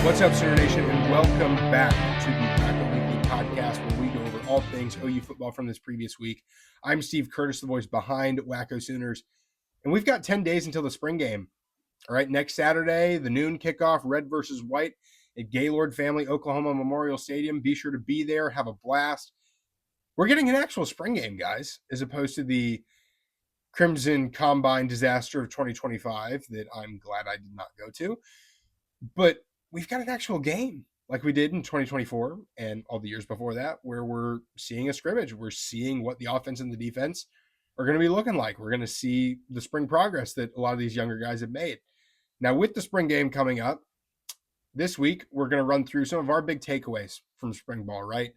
What's up, Sooner Nation, and welcome back to the WhackoWeekly Podcast, where we go over all things OU football from this previous week. I'm Steve Curtis, the voice behind WhackoSooners, and we've got 10 days until the spring game. All right, next Saturday, the noon kickoff, red versus white at Gaylord Family Oklahoma Memorial Stadium. Be sure to be there, have a blast. We're getting an actual spring game, guys, as opposed to the Crimson Combine disaster of 2025 that I'm glad I did not go to. But we've got an actual game like we did in 2024 and all the years before that, where we're seeing a scrimmage. We're seeing what the offense and the defense are going to be looking like. We're going to see the spring progress that a lot of these younger guys have made. Now, with the spring game coming up this week, we're going to run through some of our big takeaways from spring ball, right?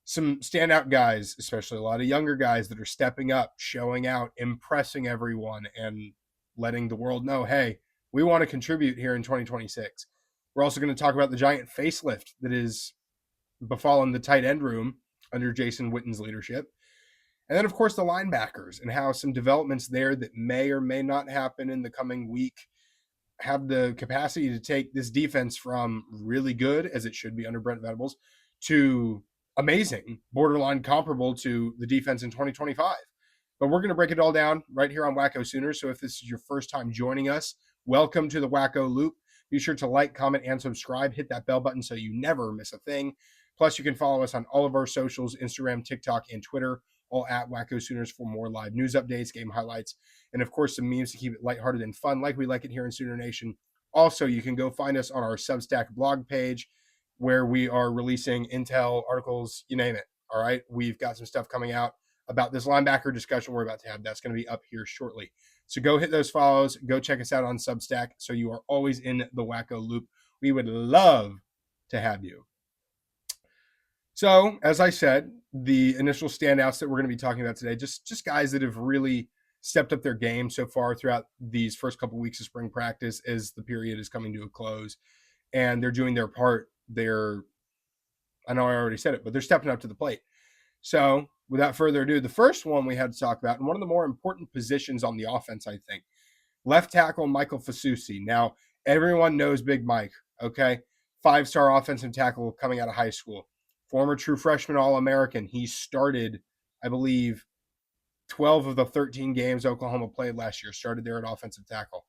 Some standout guys, especially a lot of younger guys that are stepping up, showing out, impressing everyone, and letting the world know, hey, we want to contribute here in 2026. We're also going to talk about the giant facelift that is befallen the tight end room under Jason Witten's leadership. And then, of course, the linebackers and how some developments there that may or may not happen in the coming week have the capacity to take this defense from really good, as it should be under Brent Venables, to amazing, borderline comparable to the defense in 2025. But we're going to break it all down right here on WhackoSooners. So if this is your first time joining us, welcome to the Wacko Loop. Be sure to like, comment, and subscribe. Hit that bell button so you never miss a thing. Plus, you can follow us on all of our socials, Instagram, TikTok, and Twitter, all at WhackoSooners for more live news updates, game highlights, and, of course, some memes to keep it lighthearted and fun like we like it here in Sooner Nation. Also, you can go find us on our Substack blog page where we are releasing intel, articles, you name it, all right? We've got some stuff coming out about this linebacker discussion we're about to have. That's going to be up here shortly. So go hit those follows. Go check us out on Substack so you are always in the Wacko Loop. We would love to have you. So, as I said, the initial standouts that we're going to be talking about today, just guys that have really stepped up their game so far throughout these first couple weeks of spring practice as the period is coming to a close. And they're doing their part. I know I already said it, but they're stepping up to the plate. So, without further ado, the first one we had to talk about, and one of the more important positions on the offense, I think, left tackle Michael Fasusi. Now, everyone knows Big Mike, okay? 5-star offensive tackle coming out of high school. Former true freshman All-American. He started, I believe, 12 of the 13 games Oklahoma played last year. Started there at offensive tackle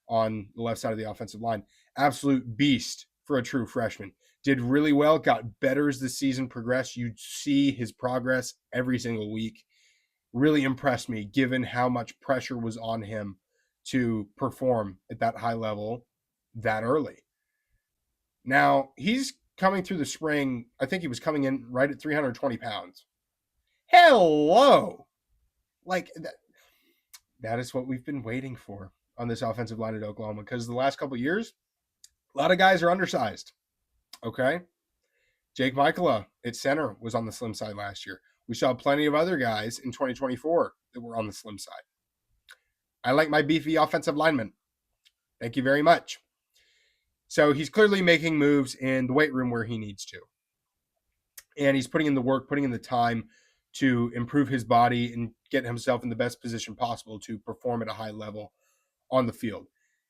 on the left side of the offensive line. Absolute beast for a true freshman. Did really well, got better as the season progressed. You'd see his progress every single week. Really impressed me given how much pressure was on him to perform at that high level that early. Now, he's coming through the spring. I think he was coming in right at 320 pounds. Hello! Like, that is what we've been waiting for on this offensive line at Oklahoma, because the last couple of years, a lot of guys are undersized. Okay. Jake McCullough at center was on the slim side last year. We saw plenty of other guys in 2024 that were on the slim side. I like my beefy offensive lineman. Thank you very much. So he's clearly making moves in the weight room where he needs to. And he's putting in the work, putting in the time to improve his body and get himself in the best position possible to perform at a high level on the field.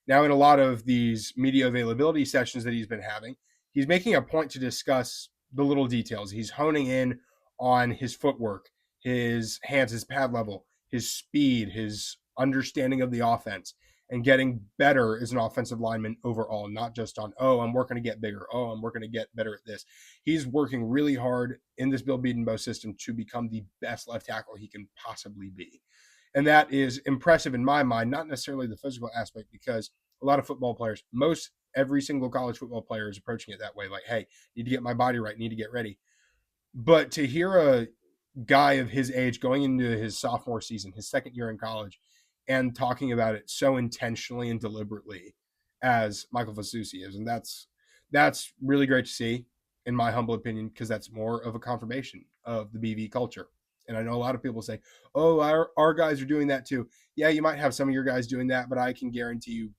Now, in a lot of these media availability sessions that he's been having, he's making a point to discuss the little details. He's honing in on his footwork, his hands, his pad level, his speed, his understanding of the offense, and getting better as an offensive lineman overall, not just on, I'm working to get bigger. I'm working to get better at this. He's working really hard in this Bill Bedenbaugh system to become the best left tackle he can possibly be. And that is impressive in my mind, not necessarily the physical aspect, because a lot of football players, every single college football player is approaching it that way. Like, hey, need to get my body right, need to get ready. But to hear a guy of his age going into his sophomore season, his second year in college, and talking about it so intentionally and deliberately as Michael Fasusi is, and that's really great to see, in my humble opinion, because that's more of a confirmation of the BV culture. And I know a lot of people say, our guys are doing that too. Yeah, you might have some of your guys doing that, but I can guarantee you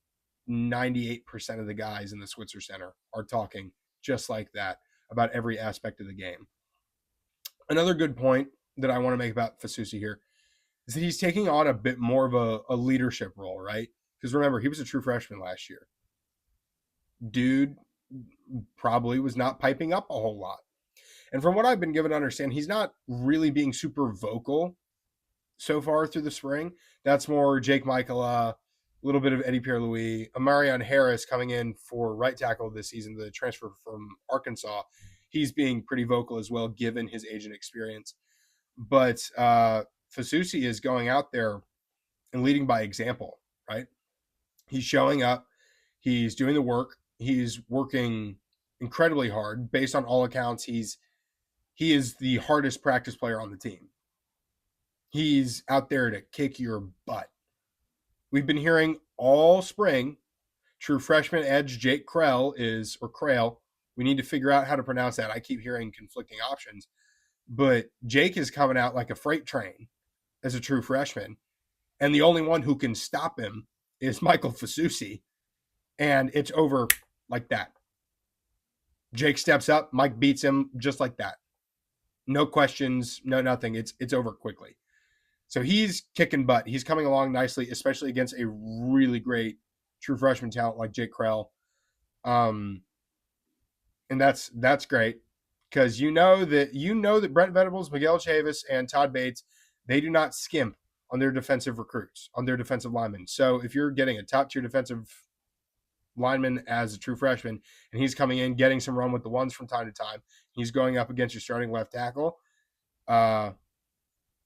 98% of the guys in the Switzer Center are talking just like that about every aspect of the game. Another good point that I want to make about Fasusi here is that he's taking on a bit more of a leadership role, right? Because remember, he was a true freshman last year. Dude probably was not piping up a whole lot. And from what I've been given to understand, he's not really being super vocal so far through the spring. That's more Jake McCullough, a little bit of Eddie Pierre-Louis, Amarion Harris coming in for right tackle this season, the transfer from Arkansas. He's being pretty vocal as well, given his age and experience. But Fasusi is going out there and leading by example, right? He's showing up. He's doing the work. He's working incredibly hard. Based on all accounts, he is the hardest practice player on the team. He's out there to kick your butt. We've been hearing all spring, true freshman edge Jake Krell Krell. We need to figure out how to pronounce that. I keep hearing conflicting options. But Jake is coming out like a freight train as a true freshman. And the only one who can stop him is Michael Fasusi. And it's over like that. Jake steps up. Mike beats him just like that. No questions, no nothing. It's over quickly. So he's kicking butt. He's coming along nicely, especially against a really great true freshman talent like Jake Krell. And that's great because you know that Brent Venables, Miguel Chavis, and Todd Bates, they do not skimp on their defensive recruits, on their defensive linemen. So if you're getting a top tier defensive lineman as a true freshman and he's coming in, getting some run with the ones from time to time, he's going up against your starting left tackle.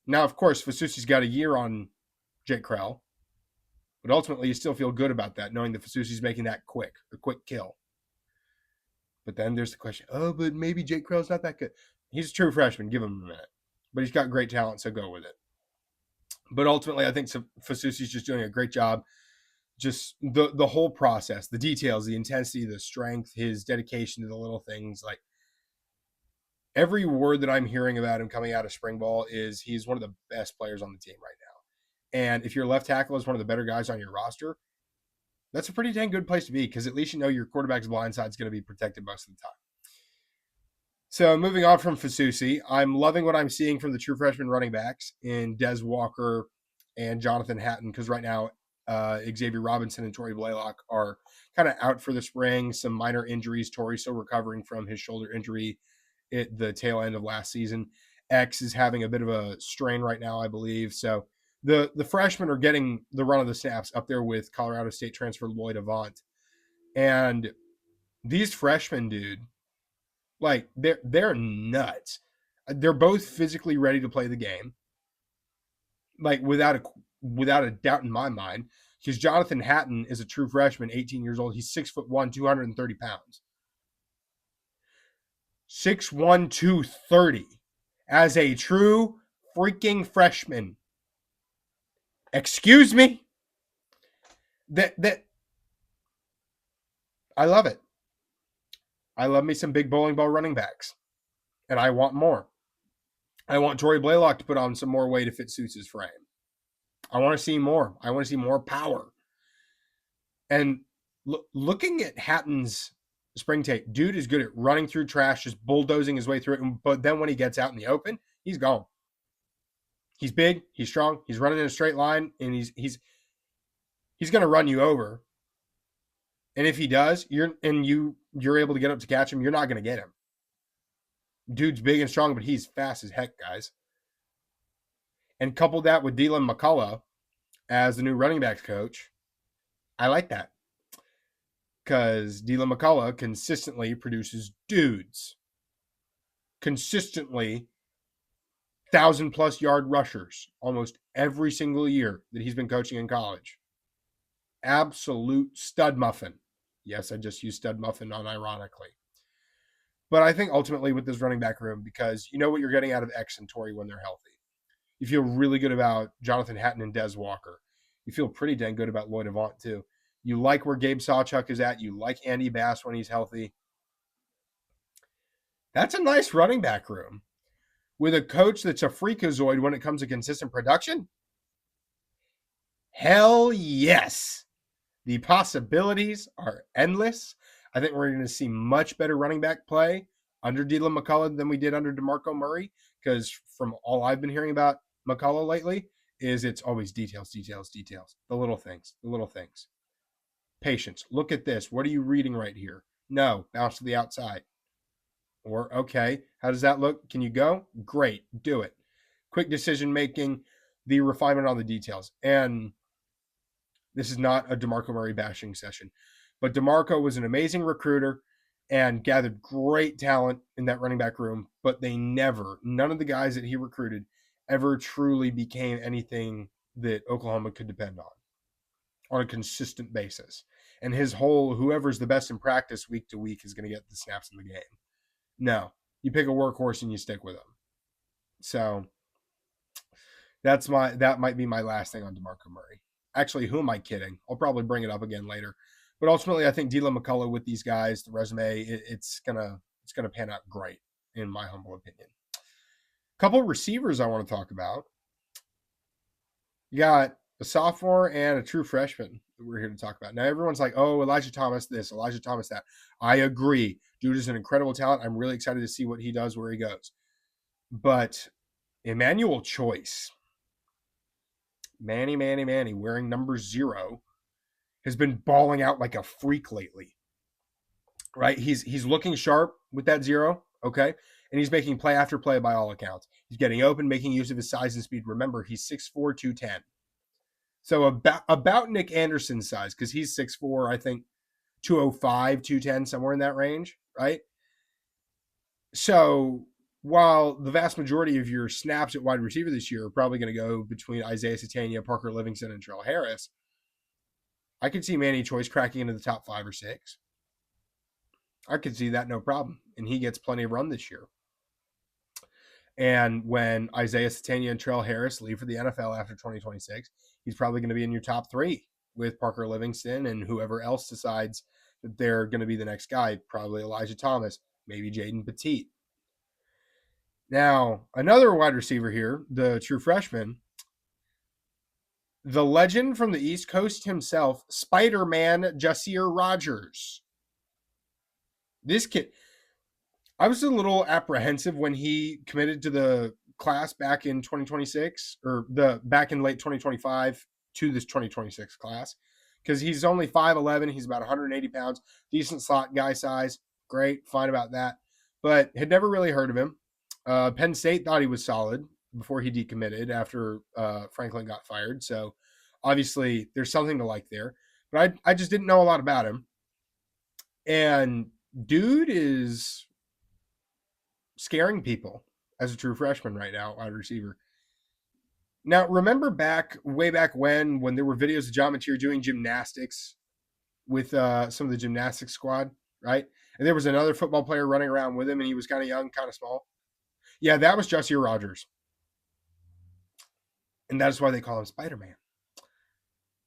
Now, of course, Fasusi's got a year on Jake Krell, but ultimately you still feel good about that, knowing that Fasusi's making that a quick kill. But then there's the question, but maybe Jake Krell's not that good. He's a true freshman. Give him a minute. But he's got great talent, so go with it. But ultimately, I think Fasusi's just doing a great job. Just the whole process, the details, the intensity, the strength, his dedication to the little things. Like, every word that I'm hearing about him coming out of spring ball is he's one of the best players on the team right now. And if your left tackle is one of the better guys on your roster, that's a pretty dang good place to be because at least you know your quarterback's blind side is going to be protected most of the time. So moving on from Fasusi, I'm loving what I'm seeing from the true freshman running backs in Des Walker and Jonathan Hatton because right now Xavier Robinson and Torrey Blaylock are kind of out for the spring. Some minor injuries. Torrey still recovering from his shoulder injury at the tail end of last season. X is having a bit of a strain right now, I believe. So the freshmen are getting the run of the snaps up there with Colorado State transfer Lloyd Avant. And these freshmen, dude, like they're nuts. They're both physically ready to play the game. Like without a doubt in my mind, because Jonathan Hatton is a true freshman, 18 years old. He's 6'1", 230 pounds. 6'1", 230 as a true freaking freshman. Excuse me? That I love it. I love me some big bowling ball running backs. And I want more. I want Torrey Blaylock to put on some more weight if it suits his frame. I want to see more. I want to see more power. And looking at Hatton's spring tape, dude is good at running through trash, just bulldozing his way through it. But then when he gets out in the open, he's gone. He's big, he's strong, he's running in a straight line, and he's going to run you over. And if he does, you're able to get up to catch him, you're not going to get him. Dude's big and strong, but he's fast as heck, guys. And couple that with Dylan McCullough as the new running backs coach, I like that. Because Dylan McCullough consistently produces dudes. Consistently 1,000+ yard rushers almost every single year that he's been coaching in college. Absolute stud muffin. Yes, I just used stud muffin unironically. But I think ultimately with this running back room, because you know what you're getting out of X and Torrey when they're healthy. You feel really good about Jonathan Hatton and Des Walker. You feel pretty dang good about Lloyd Avant too. You like where Gabe Sawchuk is at. You like Andy Bass when he's healthy. That's a nice running back room. With a coach that's a freakazoid when it comes to consistent production? Hell yes. The possibilities are endless. I think we're going to see much better running back play under Dylan McCullough than we did under DeMarco Murray, because from all I've been hearing about McCullough lately is it's always details. The little things. Patience. Look at this. What are you reading right here? No, bounce to the outside. Or, okay, how does that look? Can you go? Great, do it. Quick decision making, the refinement on the details. And this is not a DeMarco Murray bashing session, but DeMarco was an amazing recruiter and gathered great talent in that running back room, but none of the guys that he recruited ever truly became anything that Oklahoma could depend on a consistent basis. And whoever's the best in practice week to week is going to get the snaps in the game. No, you pick a workhorse and you stick with them. So that might be my last thing on DeMarco Murray. Actually, who am I kidding? I'll probably bring it up again later. But ultimately, I think Dylan McCullough with these guys, the resume, it's gonna pan out great, in my humble opinion. A couple of receivers I want to talk about. You got a sophomore and a true freshman that we're here to talk about. Now, everyone's like, oh, Elijah Thomas this, Elijah Thomas that. I agree. Dude is an incredible talent. I'm really excited to see what he does, where he goes. But Emmanuel Choice, Manny, wearing number 0, has been balling out like a freak lately. Right? He's looking sharp with that 0, okay? And he's making play after play by all accounts. He's getting open, making use of his size and speed. Remember, he's 6'4", 210. So about Nick Anderson's size, because he's 6'4", I think 205, 210, somewhere in that range, right? So while the vast majority of your snaps at wide receiver this year are probably going to go between Isaiah Satania, Parker Livingston, and Terrell Harris, I could see Manny Choice cracking into the top 5 or 6. I could see that no problem. And he gets plenty of run this year. And when Isaiah Satania and Terrell Harris leave for the NFL after 2026, he's probably going to be in your top 3 with Parker Livingston and whoever else decides that they're going to be the next guy, probably Elijah Thomas, maybe Jaden Petit. Now, another wide receiver here, the true freshman, the legend from the East Coast himself, Spider-Man Jahsiear Rogers. This kid, I was a little apprehensive when he committed to the class back in 2026, or back in late 2025 to this 2026 class, because he's only 5'11", he's about 180 pounds, decent slot guy size, great, fine about that, but had never really heard of him. Penn State thought he was solid before he decommitted after Franklin got fired, so obviously there's something to like there, but I just didn't know a lot about him. And dude is scaring people as a true freshman right now, wide receiver. Now, remember way back when there were videos of Jahsiear doing gymnastics with some of the gymnastics squad, right? And there was another football player running around with him, and he was kind of young, kind of small. Yeah, that was Jahsiear Rogers. And that's why they call him Spider-Man.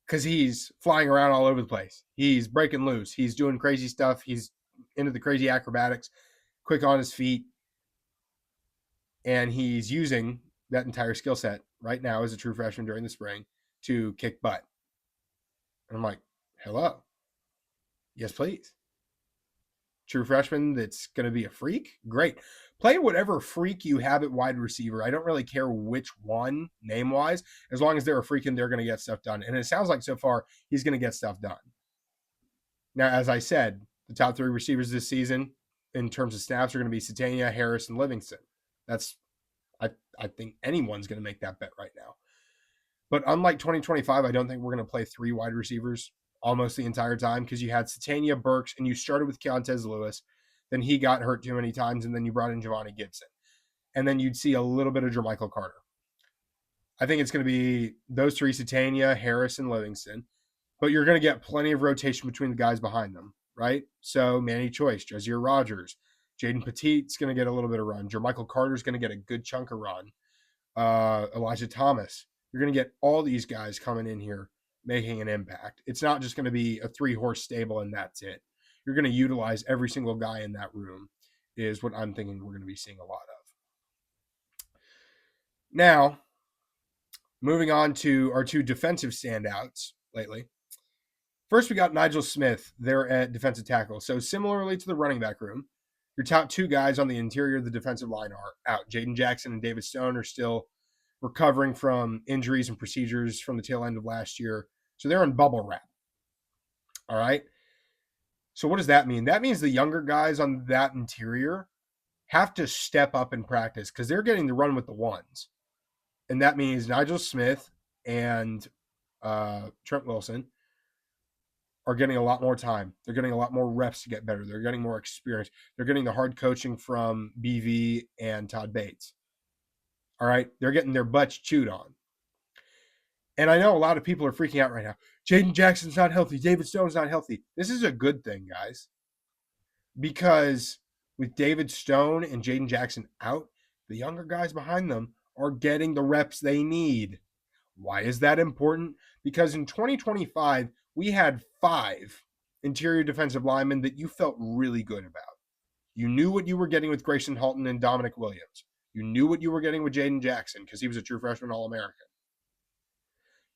Because he's flying around all over the place. He's breaking loose. He's doing crazy stuff. He's into the crazy acrobatics, quick on his feet. And he's using that entire skill set right now as a true freshman during the spring to kick butt. And I'm like, hello. Yes, please. True freshman that's going to be a freak? Great. Play whatever freak you have at wide receiver. I don't really care which one, name-wise, as long as they're a freak and they're going to get stuff done. And it sounds like so far he's going to get stuff done. Now, as I said, the top 3 receivers this season in terms of snaps are going to be Satania, Harris, and Livingston. I think anyone's going to make that bet right now. But unlike 2025, I don't think we're going to play 3 wide receivers almost the entire time, because you had Satania, Burks, and you started with Keontez Lewis. Then he got hurt too many times, and then you brought in Giovanni Gibson. And then you'd see a little bit of Jermichael Carter. I think it's going to be those 3, Satania, Harris, and Livingston. But you're going to get plenty of rotation between the guys behind them, right? So Manny Choice, Jahsiear Rogers, Jaden Petit's going to get a little bit of run. Jermichael Carter's going to get a good chunk of run. Elijah Thomas. You're going to get all these guys coming in here making an impact. It's not just going to be a 3-horse stable and that's it. You're going to utilize every single guy in that room is what I'm thinking we're going to be seeing a lot of. Now, moving on to our 2 defensive standouts lately. First, we got Nigel Smith there at defensive tackle. So similarly to the running back room, your top 2 guys on the interior of the defensive line are out. Jaden Jackson and David Stone are still recovering from injuries and procedures from the tail end of last year. So they're in bubble wrap. All right. So what does that mean? That means the younger guys on that interior have to step up in practice because they're getting the run with the ones. And that means Nigel Smith and Trent Wilson are getting a lot more time. They're getting a lot more reps to get better. They're getting more experience. They're getting the hard coaching from BV and Todd Bates. All right. They're getting their butts chewed on. And I know a lot of people are freaking out right now. Jaden Jackson's not healthy. David Stone's not healthy. This is a good thing, guys. Because with David Stone and Jaden Jackson out, the younger guys behind them are getting the reps they need. Why is that important? Because in 2025, we had 5 interior defensive linemen that you felt really good about. You knew what you were getting with Grayson Halton and Dominic Williams. You knew what you were getting with Jaden Jackson because he was a true freshman All-American.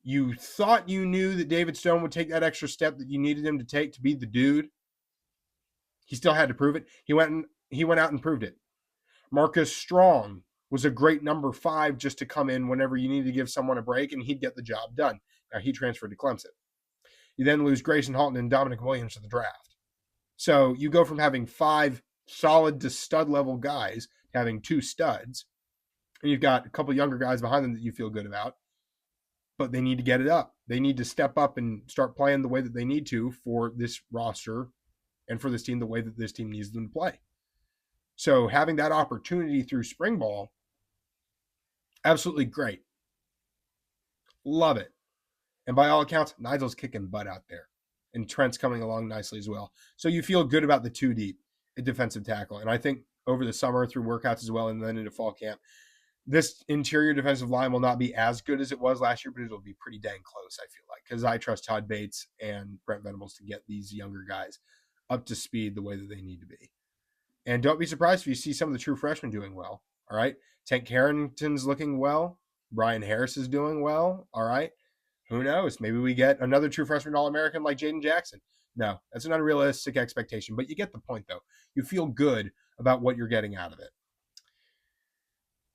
You thought you knew that David Stone would take that extra step that you needed him to take to be the dude. He still had to prove it. He went out and proved it. Marcus Strong was a great number 5 just to come in whenever you needed to give someone a break, and he'd get the job done. Now, he transferred to Clemson. You then lose Grayson Halton and Dominic Williams to the draft. So you go from having 5 solid to stud level guys to having 2 studs, and you've got a couple younger guys behind them that you feel good about, but they need to get it up. They need to step up and start playing the way that they need to for this roster and for this team the way that this team needs them to play. So having that opportunity through spring ball, absolutely great. Love it. And by all accounts, Nigel's kicking butt out there. And Trent's coming along nicely as well. So you feel good about the 2 deep at defensive tackle. And I think over the summer through workouts as well and then into fall camp, this interior defensive line will not be as good as it was last year, but it'll be pretty dang close, I feel like, because I trust Todd Bates and Brent Venables to get these younger guys up to speed the way that they need to be. And don't be surprised if you see some of the true freshmen doing well, all right? Tank Carrington's looking well. Brian Harris is doing well, all right? Who knows? Maybe we get another true freshman All-American like Jaden Jackson. No, that's an unrealistic expectation, but you get the point, though. You feel good about what you're getting out of it.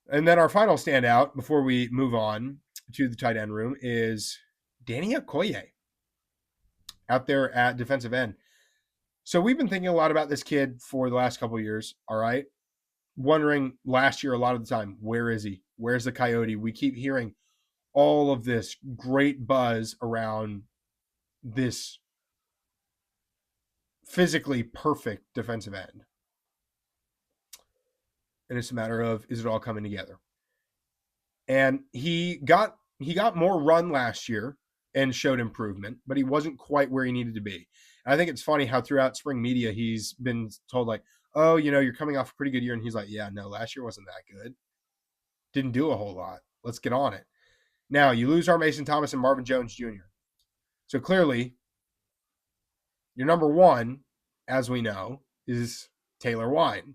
And then our final standout before we move on to the tight end room is Danny Okoye out there at defensive end. So we've been thinking a lot about this kid for the last couple of years, all right? Wondering last year a lot of the time, where is he? Where's the Coyote? We keep hearing all of this great buzz around this physically perfect defensive end. And it's a matter of, is it all coming together? And he got more run last year and showed improvement, but he wasn't quite where he needed to be. And I think it's funny how throughout spring media, he's been told like, oh, you're coming off a pretty good year. And he's like, yeah, no, last year wasn't that good. Didn't do a whole lot. Let's get on it. Now, you lose our Mason Thomas and Marvin Jones Jr. So clearly, your number 1, as we know, is Taylor Wine.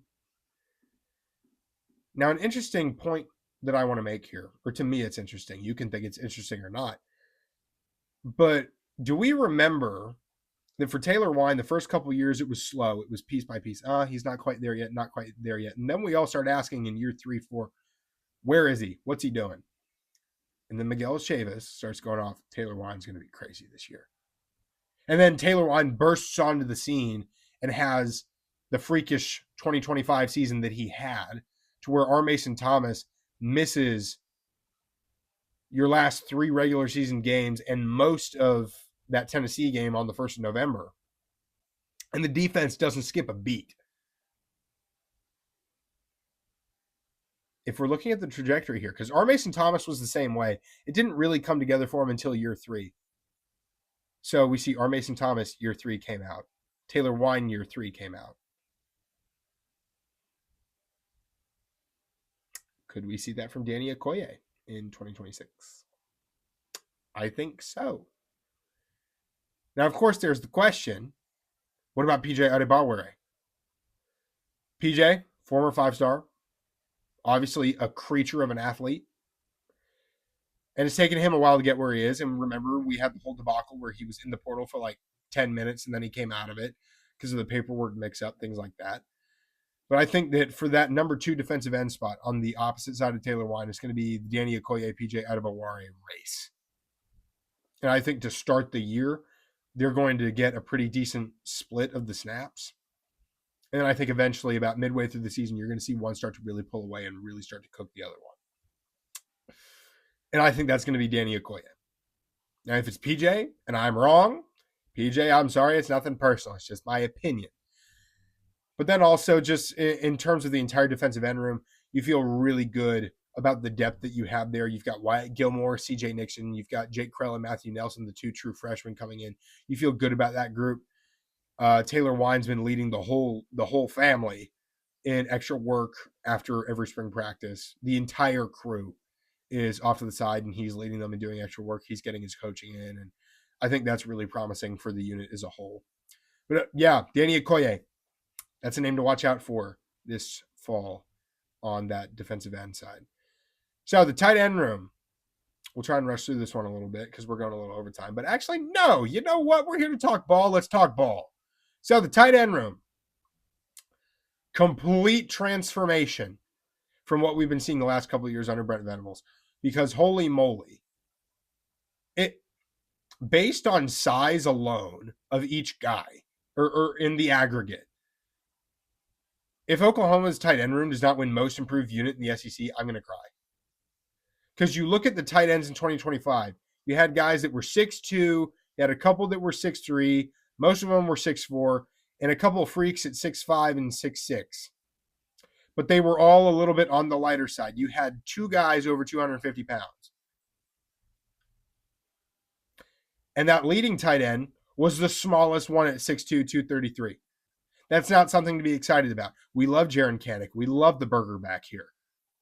Now, an interesting point that I want to make here, or to me it's interesting. You can think it's interesting or not. But do we remember that for Taylor Wine, the first couple of years, it was slow. It was piece by piece. He's not quite there yet, not quite there yet. And then we all start asking in year 3, 4, where is he? What's he doing? And then Miguel Chavis starts going off, Taylor Wine's going to be crazy this year. And then Taylor Wine bursts onto the scene and has the freakish 2025 season that he had, to where our Mason Thomas misses your last 3 regular season games and most of that Tennessee game on the 1st of November. And the defense doesn't skip a beat. If we're looking at the trajectory here, because our Mason Thomas was the same way, it didn't really come together for him until year 3. So we see our Mason Thomas, year 3 came out. Taylor Wine, year 3 came out. Could we see that from Danny Okoye in 2026? I think so. Now, of course, there's the question, what about PJ Adebawore? PJ, former 5-star, obviously a creature of an athlete. And it's taken him a while to get where he is. And remember, we had the whole debacle where he was in the portal for like 10 minutes and then he came out of it because of the paperwork mix-up, things like that. But I think that for that number 2 defensive end spot on the opposite side of Taylor Wine, it's going to be the Danny Okoye, PJ Adebawore race. And I think to start the year, they're going to get a pretty decent split of the snaps. And I think eventually, about midway through the season, you're going to see one start to really pull away and really start to cook the other one. And I think that's going to be Danny Okoye. Now, if it's PJ and I'm wrong, PJ, I'm sorry, it's nothing personal. It's just my opinion. But then also just in terms of the entire defensive end room, you feel really good about the depth that you have there. You've got Wyatt Gilmore, CJ Nixon. You've got Jake Krell and Matthew Nelson, the two true freshmen coming in. You feel good about that group. Taylor Winesman leading the whole family in extra work after every spring practice. The entire crew is off to the side, and he's leading them and doing extra work. He's getting his coaching in, and I think that's really promising for the unit as a whole. But yeah, Danny Okoye, that's a name to watch out for this fall on that defensive end side. So the tight end room, we'll try and rush through this one a little bit because we're going a little overtime. But actually, no, you know what? We're here to talk ball. Let's talk ball. So the tight end room, complete transformation from what we've been seeing the last couple of years under Brent Venables. Because holy moly, it based on size alone of each guy or in the aggregate, if Oklahoma's tight end room does not win most improved unit in the SEC, I'm going to cry. Because you look at the tight ends in 2025, you had guys that were 6'2", you had a couple that were 6'3", most of them were 6'4", and a couple of freaks at 6'5" and 6'6". But they were all a little bit on the lighter side. You had two guys over 250 pounds. And that leading tight end was the smallest one at 6'2", 233. That's not something to be excited about. We love Jaron Heinecke. We love the burger back here.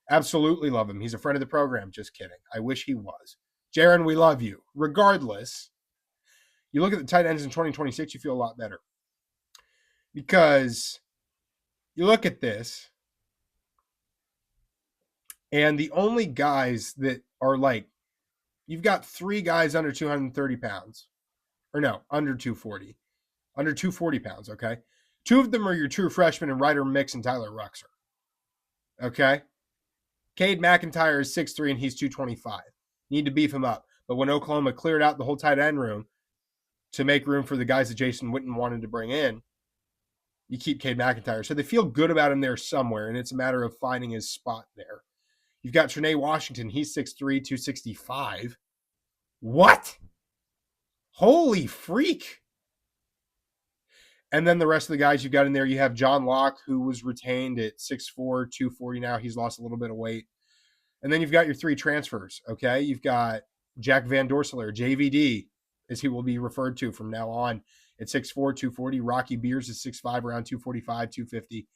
Absolutely love him. He's a friend of the program. Just kidding. I wish he was. Jaron, we love you. Regardless, you look at the tight ends in 2026, you feel a lot better. Because you look at this, and the only guys that are like, you've got three guys under 230 pounds. Or no, under 240. Under 240 pounds, okay? Two of them are your true freshmen and Ryder Mix and Tyler Ruxer. Okay? Cade McIntyre is 6'3", and he's 225. Need to beef him up. But when Oklahoma cleared out the whole tight end room to make room for the guys that Jason Witten wanted to bring in, you keep Cade McIntyre. So they feel good about him there somewhere, and it's a matter of finding his spot there. You've got Trinae Washington. He's 6'3", 265. What? Holy freak. And then the rest of the guys you've got in there, you have John Locke, who was retained at 6'4", 240 now. He's lost a little bit of weight. And then you've got your three transfers, okay? You've got Jack Van Dorselaer, JVD, as he will be referred to from now on, at 6'4", 240. Rocky Beers is 6'5", around 245, 250.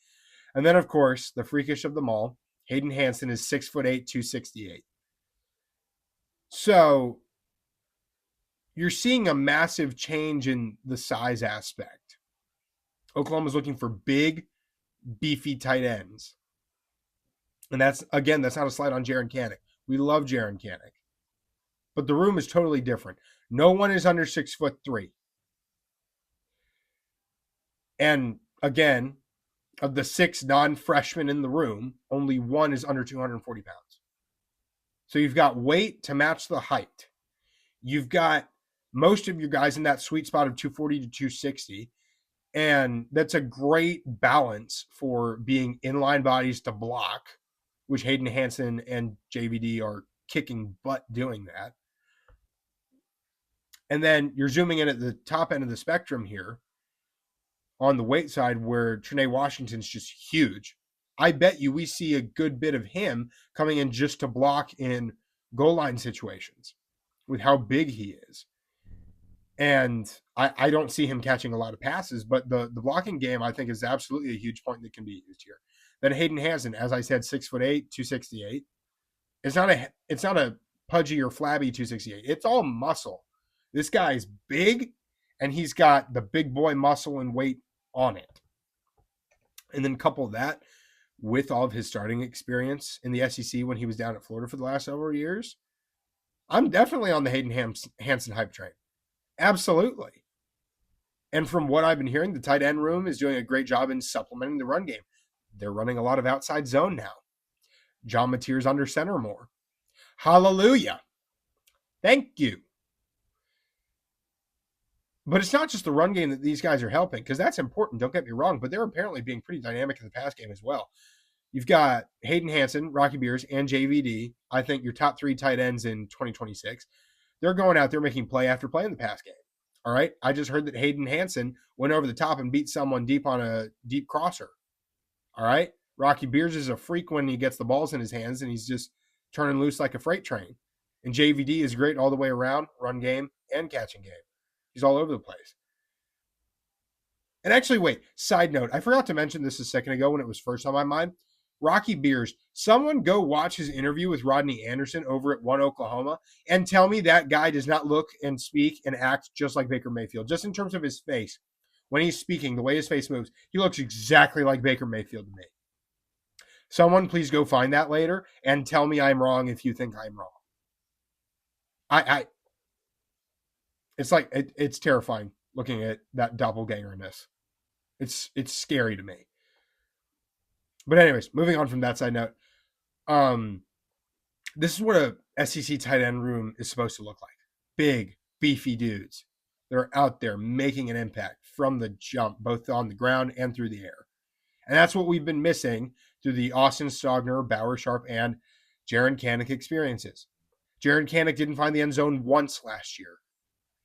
And then, of course, the freakish of them all, Hayden Hansen is 6'8", 268. So you're seeing a massive change in the size aspect. Oklahoma's looking for big, beefy tight ends. And that's not a slight on Jaron Heinecke. We love Jaron Heinecke. But the room is totally different. No one is under 6'3". And again, of the 6 non-freshmen in the room, only one is under 240 pounds. So you've got weight to match the height. You've got most of your guys in that sweet spot of 240 to 260. And that's a great balance for being inline bodies to block, which Hayden Hansen and JVD are kicking butt doing that. And then you're zooming in at the top end of the spectrum here on the weight side where Trinae Washington's just huge. I bet you we see a good bit of him coming in just to block in goal line situations with how big he is. And I don't see him catching a lot of passes, but the blocking game, I think, is absolutely a huge point that can be used here. Then Hayden Hansen, as I said, 6'8", 268. It's not a pudgy or flabby 268. It's all muscle. This guy's big, and he's got the big boy muscle and weight on it. And then couple that with all of his starting experience in the SEC when he was down at Florida for the last several years, I'm definitely on the Hayden Hansen hype train. Absolutely. And from what I've been hearing, the tight end room is doing a great job in supplementing the run game. They're running a lot of outside zone now. John Mateer's under center more. Hallelujah. Thank you. But it's not just the run game that these guys are helping, because that's important, don't get me wrong, but they're apparently being pretty dynamic in the pass game as well. You've got Hayden Hansen, Rocky Beers, and JVD. I think your top 3 tight ends in 2026. They're going out there making play after play in the pass game. All right. I just heard that Hayden Hansen went over the top and beat someone deep on a deep crosser. All right. Rocky Beers is a freak when he gets the balls in his hands and he's just turning loose like a freight train. And JVD is great all the way around, run game and catching game. He's all over the place. And actually, wait, side note, I forgot to mention this a second ago when it was first on my mind. Rocky Beers, someone go watch his interview with Rodney Anderson over at One Oklahoma and tell me that guy does not look and speak and act just like Baker Mayfield, just in terms of his face. When he's speaking, the way his face moves, he looks exactly like Baker Mayfield to me. Someone please go find that later and tell me I'm wrong if you think I'm wrong. It's like, it's terrifying looking at that doppelganger-ness. It's scary to me. But anyways, moving on from that side note, this is what a SEC tight end room is supposed to look like. Big, beefy dudes. They're out there making an impact from the jump, both on the ground and through the air. And that's what we've been missing through the Austin Stogner, Bauer Sharp, and Jaron Kanak experiences. Jaron Kanak didn't find the end zone once last year.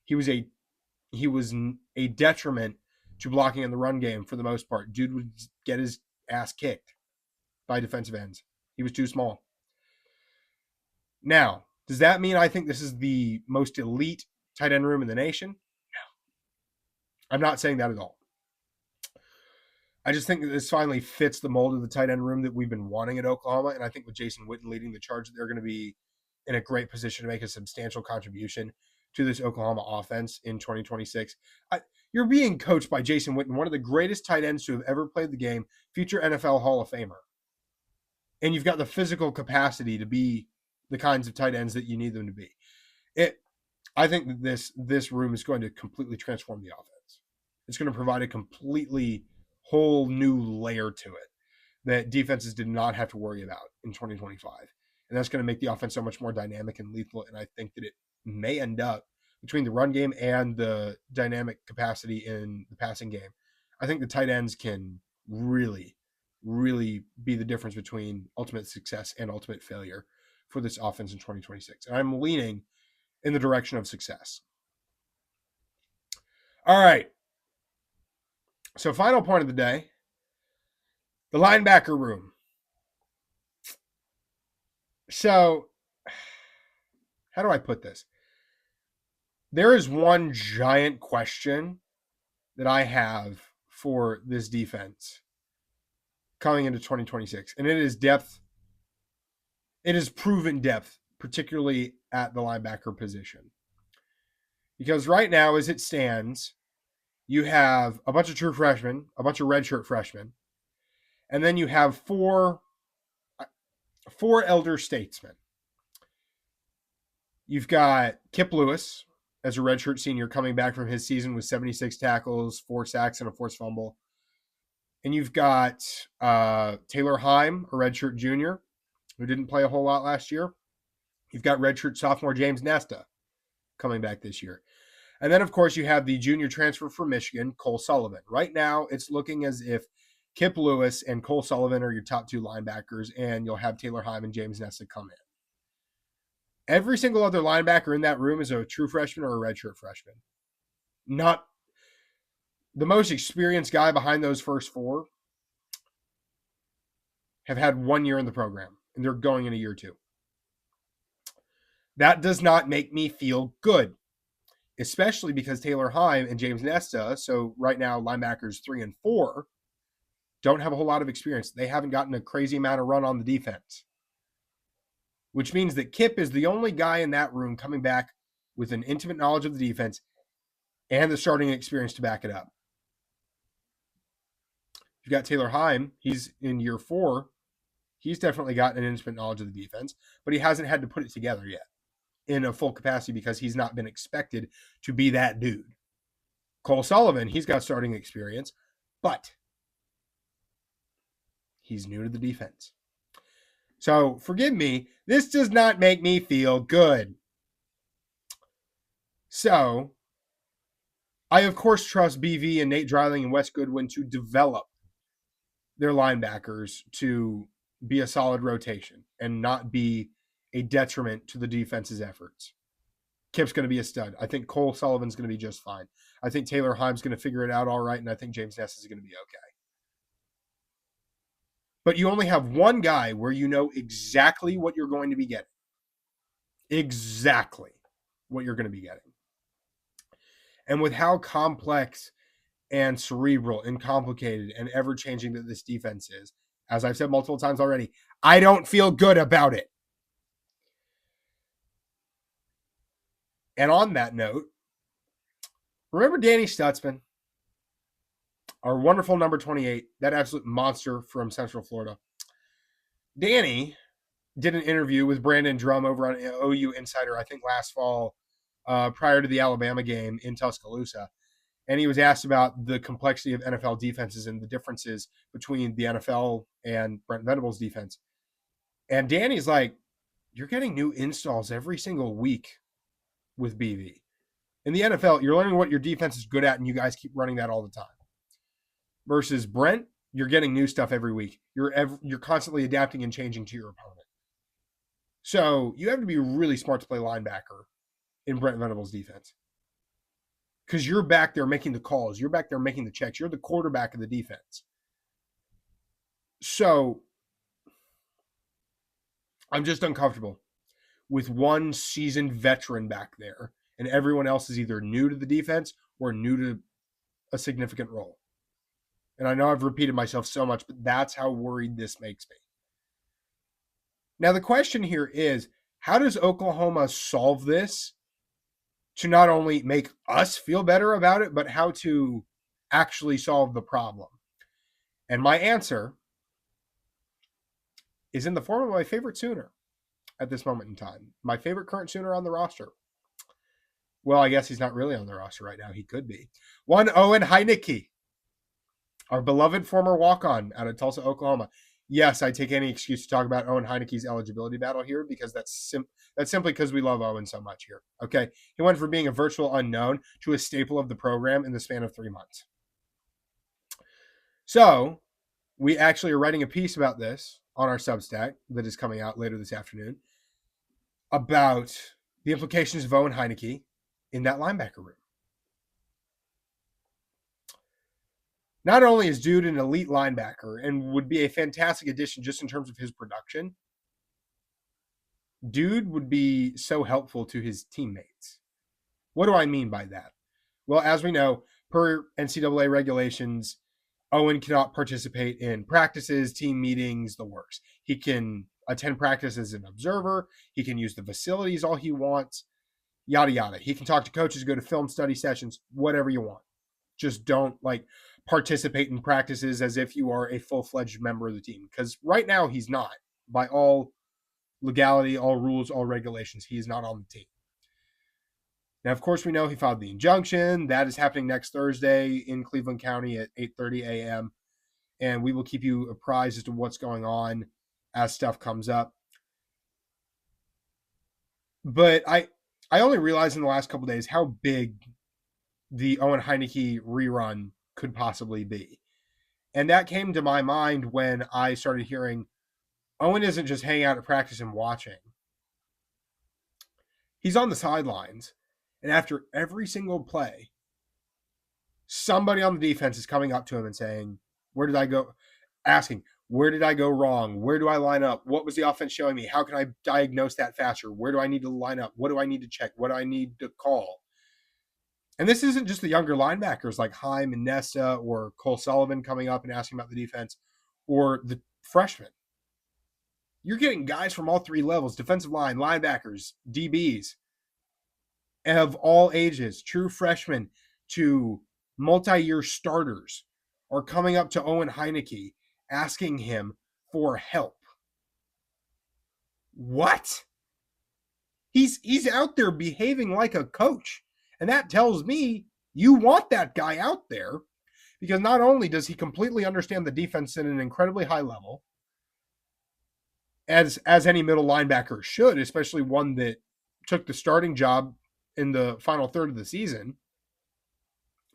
He was a detriment to blocking in the run game for the most part. Dude would get his ass kicked by defensive ends. He was too small. Now, does that mean I think this is the most elite tight end room in the nation? No. I'm not saying that at all. I just think that this finally fits the mold of the tight end room that we've been wanting at Oklahoma, and I think with Jason Witten leading the charge, they're going to be in a great position to make a substantial contribution to this Oklahoma offense in 2026. You're being coached by Jason Witten, one of the greatest tight ends to have ever played the game, future NFL Hall of Famer. And you've got the physical capacity to be the kinds of tight ends that you need them to be. I think that this room is going to completely transform the offense. It's going to provide a completely whole new layer to it that defenses did not have to worry about in 2025. And that's going to make the offense so much more dynamic and lethal. And I think that it may end up, between the run game and the dynamic capacity in the passing game, I think the tight ends can really, really be the difference between ultimate success and ultimate failure for this offense in 2026. And I'm leaning in the direction of success. All right. So final point of the day, the linebacker room. So how do I put this? There is one giant question that I have for this defense coming into 2026, and it is depth. It is proven depth, particularly at the linebacker position. Because right now, as it stands, you have a bunch of true freshmen, a bunch of redshirt freshmen, and then you have four elder statesmen. You've got Kip Lewis as a redshirt senior coming back from his season with 76 tackles, 4 sacks, and a forced fumble. And you've got Taylor Heim, a redshirt junior, who didn't play a whole lot last year. You've got redshirt sophomore James Nesta coming back this year. And then, of course, you have the junior transfer from Michigan, Cole Sullivan. Right now, it's looking as if Kip Lewis and Cole Sullivan are your top 2 linebackers, and you'll have Taylor Heim and James Nesta come in. Every single other linebacker in that room is a true freshman or a redshirt freshman. Not the most experienced guy behind those first 4 have had 1 year in the program, and they're going in a year 2. That does not make me feel good, especially because Taylor Heim and James Nesta, so right now linebackers 3 and 4, don't have a whole lot of experience. They haven't gotten a crazy amount of run on the defense, which means that Kip is the only guy in that room coming back with an intimate knowledge of the defense and the starting experience to back it up. You've got Taylor Heim. He's in year 4. He's definitely got an intimate knowledge of the defense, but he hasn't had to put it together yet in a full capacity because he's not been expected to be that dude. Cole Sullivan, he's got starting experience, but he's new to the defense. So forgive me, this does not make me feel good. So I, of course, trust BV and Nate Dreiling and Wes Goodwin to develop their linebackers to be a solid rotation and not be a detriment to the defense's efforts. Kip's going to be a stud. I think Cole Sullivan's going to be just fine. I think Taylor Himes going to figure it out all right, and I think James Ness is going to be okay. But you only have one guy where you know exactly what you're going to be getting. Exactly what you're going to be getting. And with how complex and cerebral and complicated and ever-changing that this defense is, as I've said multiple times already, I don't feel good about it. And on that note, remember Danny Stutzman, our wonderful number 28, that absolute monster from Central Florida. Danny did an interview with Brandon Drum over on OU Insider, I think last fall, prior to the Alabama game in Tuscaloosa. And he was asked about the complexity of NFL defenses and the differences between the NFL and Brent Venables' defense. And Danny's like, you're getting new installs every single week with BV. In the NFL, you're learning what your defense is good at, and you guys keep running that all the time. Versus Brent, you're getting new stuff every week. You're constantly adapting and changing to your opponent. So you have to be really smart to play linebacker in Brent Venables' defense. Because you're back there making the calls. You're back there making the checks. You're the quarterback of the defense. So I'm just uncomfortable with one seasoned veteran back there, and everyone else is either new to the defense or new to a significant role. And I know I've repeated myself so much, but that's how worried this makes me. Now, the question here is, how does Oklahoma solve this to not only make us feel better about it, but how to actually solve the problem? And my answer is in the form of my favorite Sooner at this moment in time. My favorite current Sooner on the roster. Well, I guess he's not really on the roster right now. He could be. One Owen Heinecke, our beloved former walk-on out of Tulsa, Oklahoma. Yes, I take any excuse to talk about Owen Heineke's eligibility battle here because that's simply because we love Owen so much here. Okay, he went from being a virtual unknown to a staple of the program in the span of 3 months. So we actually are writing a piece about this on our Substack that is coming out later this afternoon about the implications of Owen Heinecke in that linebacker room. Not only is Dude an elite linebacker and would be a fantastic addition just in terms of his production, Dude would be so helpful to his teammates. What do I mean by that? Well, as we know, per NCAA regulations, Owen cannot participate in practices, team meetings, the works. He can attend practice as an observer. He can use the facilities all he wants, yada, yada. He can talk to coaches, go to film study sessions, whatever you want. Just don't participate in practices as if you are a full-fledged member of the team. Because right now he's not. By all legality, all rules, all regulations, he is not on the team. Now, of course, we know he filed the injunction. That is happening next Thursday in Cleveland County at 8:30 a.m. And we will keep you apprised as to what's going on as stuff comes up. But I only realized in the last couple of days how big the Owen Heinecke rerun could possibly be. And that came to my mind when I started hearing Owen isn't just hanging out at practice and watching. He's on the sidelines. And after every single play, somebody on the defense is coming up to him and saying, where did I go? Asking, where did I go wrong? Where do I line up? What was the offense showing me? How can I diagnose that faster? Where do I need to line up? What do I need to check? What do I need to call? And this isn't just the younger linebackers like Heim and Nessa or Cole Sullivan coming up and asking about the defense or the freshmen. You're getting guys from all three levels, defensive line, linebackers, DBs, of all ages, true freshmen to multi-year starters are coming up to Owen Heinecke asking him for help. What? He's out there behaving like a coach. And that tells me you want that guy out there because not only does he completely understand the defense at an incredibly high level, as any middle linebacker should, especially one that took the starting job in the final third of the season,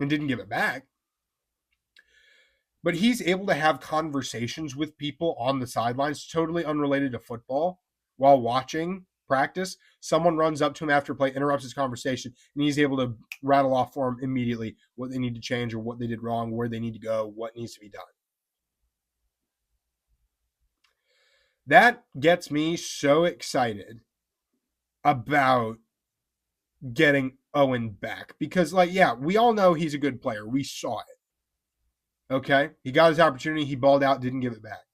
and didn't give it back. But he's able to have conversations with people on the sidelines, totally unrelated to football, while watching practice. Someone runs up to him after play, interrupts his conversation, and he's able to rattle off for him immediately what they need to change or what they did wrong, where they need to go, what needs to be done. That gets me so excited about getting Owen back because, we all know he's a good player. We saw it. Okay? He got his opportunity. He balled out, didn't give it back.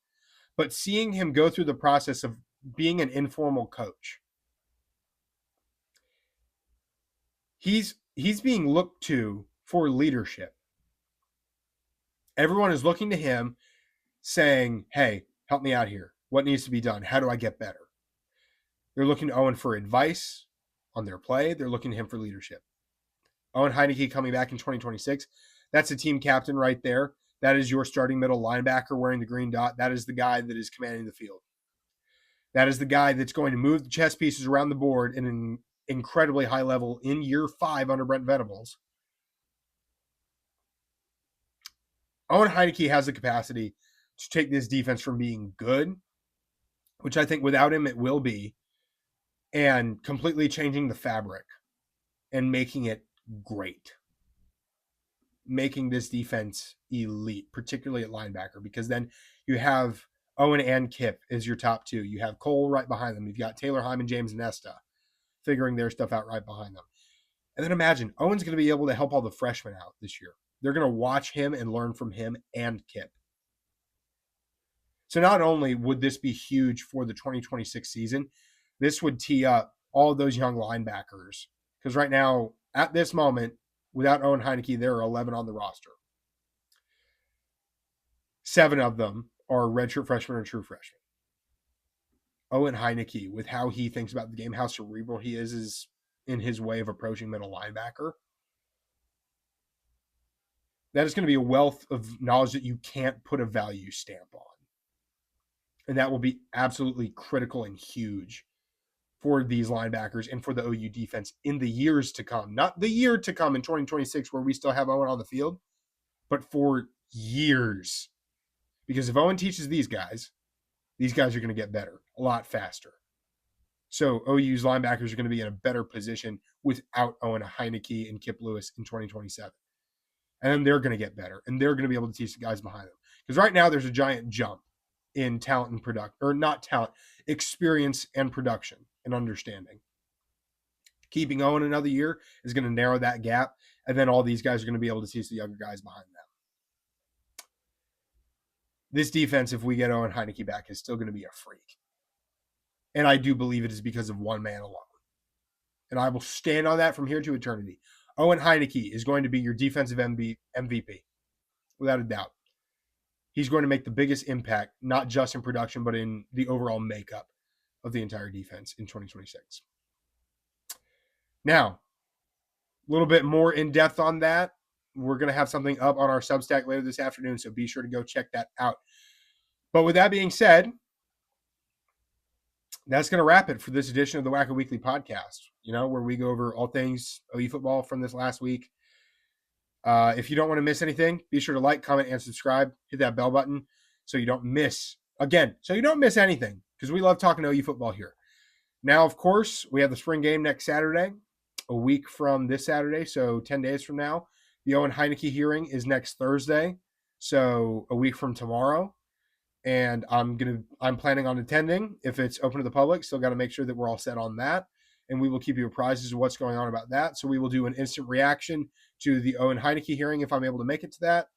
But seeing him go through the process of being an informal coach, he's being looked to for leadership. Everyone is looking to him saying, hey, help me out here. What needs to be done? How do I get better? They're looking to Owen for advice on their play. They're looking to him for leadership. Owen Heinecke coming back in 2026. That's a team captain right there. That is your starting middle linebacker wearing the green dot. That is the guy that is commanding the field. That is the guy that's going to move the chess pieces around the board in an incredibly high level in year 5 under Brent Venables. Owen Heinecke has the capacity to take this defense from being good, which I think without him it will be, and completely changing the fabric and making it great. Making this defense elite, particularly at linebacker, because then you have Owen and Kip as your top two. You have Cole right behind them. You've got Taylor Hyman, James Nesta figuring their stuff out right behind them. And then imagine Owen's going to be able to help all the freshmen out this year. They're going to watch him and learn from him and Kip. So not only would this be huge for the 2026 season, this would tee up all of those young linebackers. Because right now, at this moment, without Owen Heinecke, there are 11 on the roster. 7 of them are redshirt freshmen or true freshmen. Owen Heinecke, with how he thinks about the game, how cerebral he is in his way of approaching middle linebacker, that is going to be a wealth of knowledge that you can't put a value stamp on. And that will be absolutely critical and huge for these linebackers and for the OU defense in the years to come. Not the year to come in 2026 where we still have Owen on the field, but for years. Because if Owen teaches these guys are going to get better a lot faster. So OU's linebackers are going to be in a better position without Owen Heinecke and Kip Lewis in 2027. And then they're going to get better, and they're going to be able to teach the guys behind them. Because right now there's a giant jump in talent and production, or not talent, experience and production and understanding. Keeping Owen another year is going to narrow that gap, and then all these guys are going to be able to teach the younger guys behind them. This defense, if we get Owen Heinecke back, is still going to be a freak. And I do believe it is because of one man alone. And I will stand on that from here to eternity. Owen Heinecke is going to be your defensive MVP, without a doubt. He's going to make the biggest impact, not just in production, but in the overall makeup of the entire defense in 2026. Now, a little bit more in depth on that. We're going to have something up on our Substack later this afternoon, so be sure to go check that out. But with that being said, that's going to wrap it for this edition of the WhackoWeekly Podcast, where we go over all things OU football from this last week. If you don't want to miss anything, be sure to like, comment, and subscribe. Hit that bell button so you don't miss anything, because we love talking OU football here. Now, of course, we have the spring game next Saturday, a week from this Saturday, so 10 days from now. The Owen Heinecke hearing is next Thursday, so a week from tomorrow. And I'm planning on attending if it's open to the public. Still got to make sure that we're all set on that. And we will keep you apprised as to what's going on about that. So we will do an instant reaction to the Owen Heinecke hearing if I'm able to make it to that.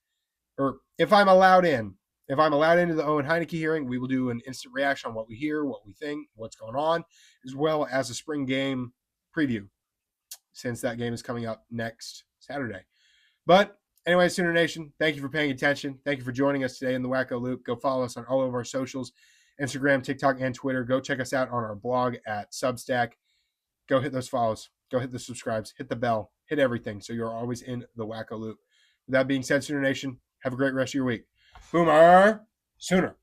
Or if I'm allowed in. If I'm allowed into the Owen Heinecke hearing, we will do an instant reaction on what we hear, what we think, what's going on, as well as a spring game preview, since that game is coming up next Saturday. But anyway, Sooner Nation, thank you for paying attention. Thank you for joining us today in the Wacko Loop. Go follow us on all of our socials, Instagram, TikTok, and Twitter. Go check us out on our blog at Substack. Go hit those follows. Go hit the subscribes. Hit the bell. Hit everything so you're always in the Wacko Loop. With that being said, Sooner Nation, have a great rest of your week. Boomer Sooner.